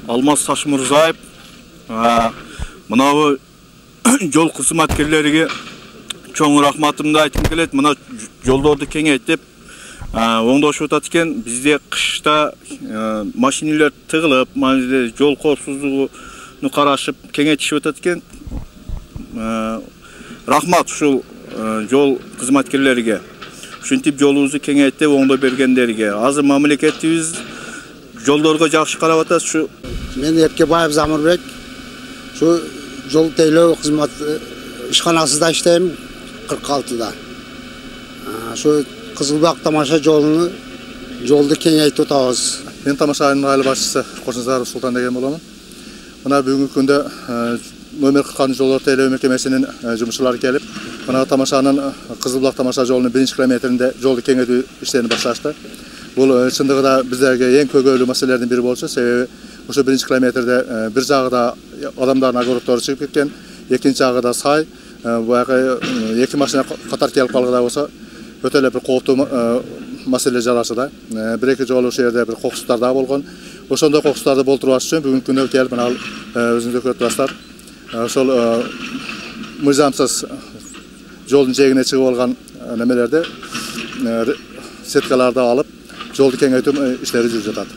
Алмаз Ташмурзаев мынау жол қызметкерлерге чоң рахматымды айтқым келеді. Мына жолдарды кеңейтіп оңдошып жатат екен. Бізде қышта машинелер тығылып, жол қауіпсіздігін қарашып кеңейтішіп жатат екен. Рахмат ушул жол қызметкерлерге. Ушинтип жолубузду кеңейтип оңдо бергендерге. Азыр мамлекетибиз жолдорго жакшы карап атат. Шу мен Эркебаев Замирбек. Шу жол тейлөө кызмат ишканасында иштейм 46-да. Шу Кызылбак тамаша жолду кеңейтип атабыз. Мен тамашанын айыл башчысы Кошунзаров Султан деген боламын. Мына бүгүнкү күндө номер 40 жолдор тейлөө мекемесинин жумушчулары келип, мына тамашанын Кызылбак тамаша жолунун 1-километринде жолду кеңейтүү иштерин башташты. Бул чындыгында биздерге эң көйгөйлүү маселелердин бири болчу. Себеби ошо 1-километрде бир жагыда адамдардын огороддору чыгып кеткен, экинчи жагыда сай, баягы эки машина катар келип калгыдай болсо, өтө эле бир кооптуу маселе жарашы да. Бир-эки жолу ошол жерде бир кокустар да болгон. Ошондой кокустарды болтурбаш үчүн бүгүнкү күндө келип мына өзүңүздөр көрүп турасыздар. Ошол мыйзамсыз жолдун жээгине чыгып алган немелерди сеткаларды алып, жолду кеңейтүү иштери жүрүп жатат.